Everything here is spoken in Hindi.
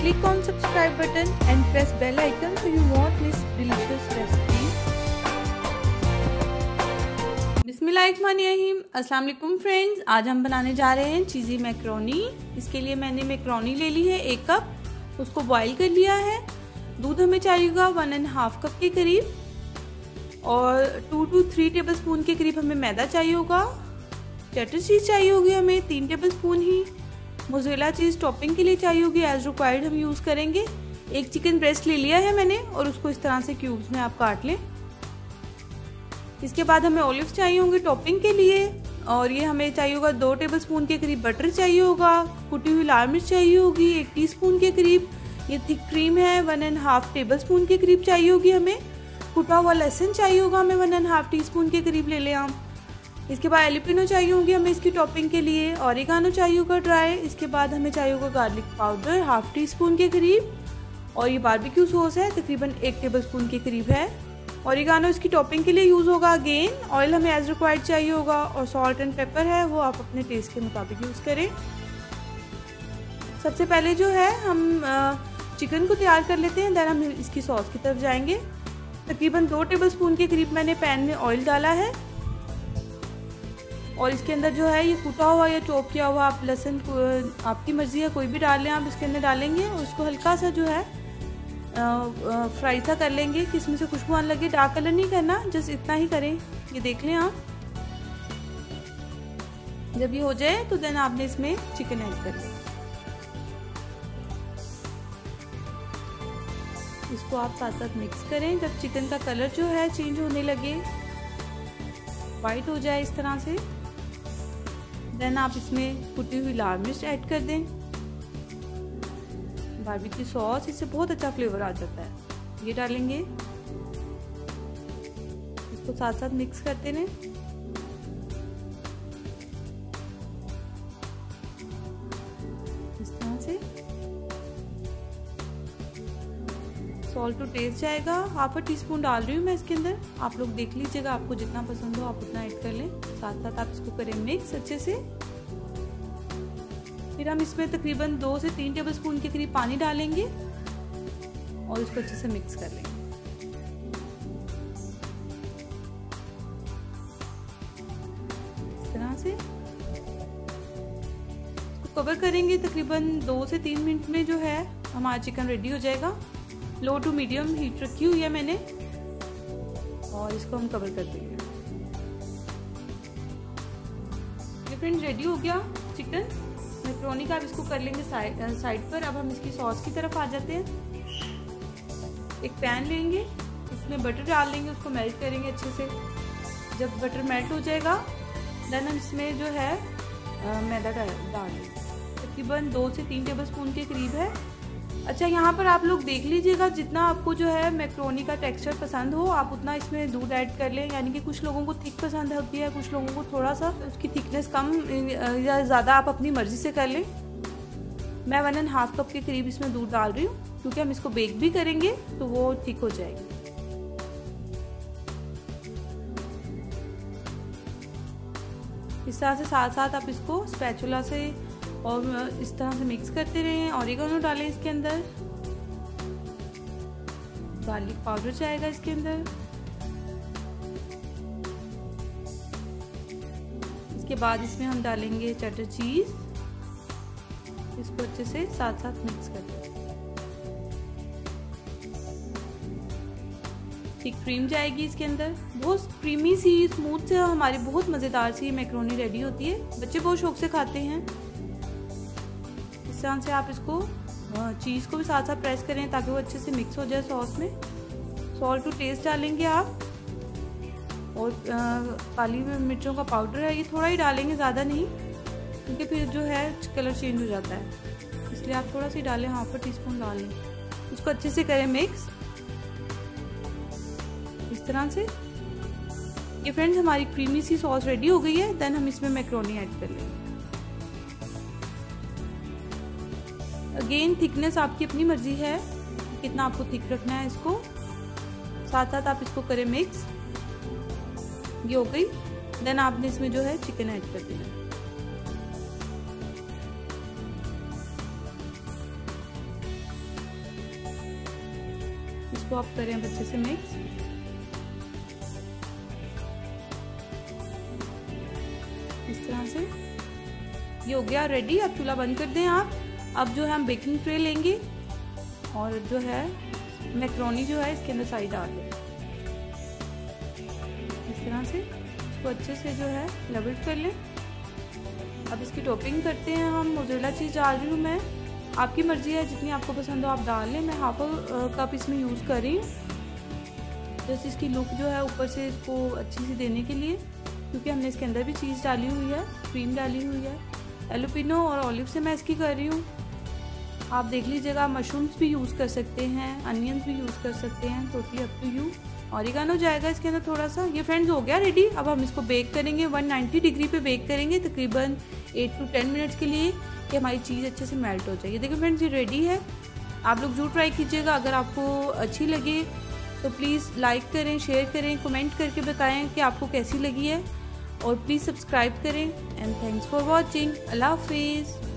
click on subscribe button and press bell icon so you won't miss delicious recipes. बिस्मिल्लाहिर्रहमानिर्रहीम। अस्सलाम वालेकुम फ्रेंड्स, आज हम बनाने जा रहे हैं चीज़ी मैक्रोनी। इसके लिए मैंने मैक्रोनी ले ली है 1 कप, उसको बॉईल कर लिया है। दूध हमें चाहिएगा 1.5 कप के करीब और 2 to 3 टेबलस्पून के करीब हमें मैदा चाहिए होगा। चटर चीज़ चाहिए होगी हमें 3 टेबलस्पून ही। मोज़रेला चीज़ टॉपिंग के लिए चाहिए होगी, एज रिक्वायर्ड हम यूज़ करेंगे। 1 चिकन ब्रेस्ट ले लिया है मैंने और उसको इस तरह से क्यूब्स में आप काट लें। इसके बाद हमें ऑलिव्स चाहिए होंगे टॉपिंग के लिए और ये हमें चाहिए होगा 2 टेबलस्पून के करीब बटर चाहिए होगा। कुटी हुई लाल मिर्च चाहिए होगी 1 टीस्पून के करीब। ये थिक क्रीम है 1.5 टेबलस्पून के करीब चाहिए होगी हमें। कुटा हुआ लहसुन चाहिए होगा हमें 1.5 टीस्पून के करीब ले लें हम। इसके बाद एलिपिनो चाहिए होंगी हमें इसकी टॉपिंग के लिए। ऑरिगानो चाहिए होगा ड्राई। इसके बाद हमें चाहिए होगा गार्लिक पाउडर 1/2 टीस्पून के करीब और ये बारबेक्यू सॉस है तकरीबन 1 टेबलस्पून के करीब है। ऑरिगानो इसकी टॉपिंग के लिए यूज़ होगा। अगेन ऑयल हमें एज रिक्वायर्ड चाहिए होगा और सॉल्ट एंड पेपर है वो आप अपने टेस्ट के मुताबिक यूज़ करें। सबसे पहले जो है हम चिकन को तैयार कर लेते हैं, देन हम इसकी सॉस की तरफ जाएंगे। तकरीबन 2 टेबलस्पून के करीब मैंने पैन में ऑयल डाला है और इसके अंदर जो है ये कुटा हुआ या चॉप किया हुआ आप लहसुन आपकी मर्ज़ी है कोई भी डाल लें आप इसके अंदर डालेंगे और इसको हल्का सा जो है फ्राई सा कर लेंगे कि इसमें से खुशबू आने लगे। डार्क कलर नहीं करना, जस्ट इतना ही करें। ये देख लें आप। जब ये हो जाए तो देन आपने इसमें चिकन ऐड कर लें। इसको आप साथ साथ मिक्स करें। जब चिकन का कलर जो है चेंज होने लगे, वाइट हो जाए इस तरह से, देन आप इसमें कुटी हुई लाल मिर्च ऐड कर दें। बारबेक्यू सॉस, इससे बहुत अच्छा फ्लेवर आ जाता है। ये डालेंगे, इसको साथ साथ मिक्स करते रहें। इस तरह से सॉल्ट टू टेस्ट जाएगा। 1/2 टीस्पून डाल रही हूँ मैं इसके अंदर। आप लोग देख लीजिएगा, आपको जितना पसंद हो आप उतना ऐड कर लें। साथ साथ आप इसको करें मिक्स अच्छे से। फिर हम इसमें तकरीबन 2 से 3 टेबलस्पून के करीब पानी डालेंगे और इसको अच्छे से मिक्स कर लेंगे। इस तरह से इसको कवर करेंगे। तकरीबन 2 से 3 मिनट में जो है हमारा चिकन रेडी हो जाएगा। लो टू मीडियम हीट रखी हुई है मैंने और इसको हम कवर कर देंगे। ये फ्रेंड्स रेडी हो गया चिकन मैक्रोनी का। अब इसको कर लेंगे साइड पर। अब हम इसकी सॉस की तरफ आ जाते हैं। एक पैन लेंगे, उसमें बटर डाल लेंगे, उसको मेल्ट करेंगे अच्छे से। जब बटर मेल्ट हो जाएगा देन हम इसमें जो है मैदा डाल लेंगे। तकरीबन 2 से 3 टेबलस्पून के करीब है। अच्छा, यहाँ पर आप लोग देख लीजिएगा, जितना आपको जो है मैक्रोनी का टेक्सचर पसंद हो आप उतना इसमें दूध ऐड कर लें। यानी कि कुछ लोगों को थिक पसंद होती है, कुछ लोगों को थोड़ा सा उसकी थिकनेस कम या ज़्यादा आप अपनी मर्ज़ी से कर लें। मैं 1.5 कप के करीब इसमें दूध डाल रही हूँ क्योंकि हम इसको बेक भी करेंगे तो वो थिक हो जाएगी। इस तरह से साथ साथ आप इसको स्पैचुला से और इस तरह से मिक्स करते रहें। ऑरिगेनो डालें इसके अंदर, गार्लिक पाउडर जाएगा इसके अंदर। इसके बाद इसमें हम डालेंगे चटर चीज। इसको अच्छे से साथ साथ मिक्स कर दें। थिक क्रीम जाएगी इसके अंदर। बहुत क्रीमी सी स्मूथ से हमारी बहुत मज़ेदार सी मैक्रोनी रेडी होती है। बच्चे बहुत शौक से खाते हैं। इस तरह से आप इसको चीज़ को भी साथ साथ प्रेस करें ताकि वो अच्छे से मिक्स हो जाए सॉस में। सॉल्ट टू टेस्ट डालेंगे आप और काली मिर्चों का पाउडर है ये थोड़ा ही डालेंगे, ज़्यादा नहीं, क्योंकि फिर जो है कलर चेंज हो जाता है, इसलिए आप थोड़ा सा डालें। 1/2 टीस्पून डाल लें। उसको अच्छे से करें मिक्स इस तरह से। ये फ्रेंड्स हमारी क्रीमी सी सॉस रेडी हो गई है। देन हम इसमें मैक्रोनी ऐड कर लेंगे। अगेन थिकनेस आपकी अपनी मर्जी है कितना आपको थिक रखना है इसको। साथ साथ आप इसको करें मिक्स। ये हो गई। देन आपने इसमें जो है चिकन ऐड कर देना। इसको आप करें अच्छे से मिक्स। इस तरह से ये हो गया रेडी। अब चूल्हा बंद कर दें आप। अब जो है हम बेकिंग ट्रे लेंगे और जो है मैक्रोनी जो है इसके अंदर सारी डाल दें इस तरह से। इसको अच्छे से जो है लेवल कर लें। अब इसकी टॉपिंग करते हैं हम। मोज़रेला चीज़ डाल रही हूँ मैं, आपकी मर्जी है, जितनी आपको पसंद हो आप डाल लें। मैं हाफ कप इसमें यूज़ कर रही हूँ जैसे इसकी लुक जो है ऊपर से इसको अच्छी सी देने के लिए, क्योंकि हमने इसके अंदर भी चीज़ डाली हुई है, क्रीम डाली हुई है। एलोपिनो और ऑलिव से मैं इसकी कर रही हूँ। आप देख लीजिएगा, मशरूम्स भी यूज़ कर सकते हैं, अनियंस भी यूज़ कर सकते हैं, totally up to you. Oregano जाएगा इसके अंदर थोड़ा सा। ये फ्रेंड्स हो गया रेडी। अब हम इसको बेक करेंगे 190 डिग्री पे बेक करेंगे तकरीबन 8 to 10 मिनट्स के लिए, कि हमारी चीज़ अच्छे से मेल्ट हो जाएगी। देखिए फ्रेंड्स ये रेडी है। आप लोग जरूर ट्राई कीजिएगा। अगर आपको अच्छी लगे तो प्लीज़ लाइक करें, शेयर करें, कमेंट करके बताएं कि आपको कैसी लगी है, और प्लीज़ सब्सक्राइब करें। And thanks for watching. अल्लाह हाफिज़।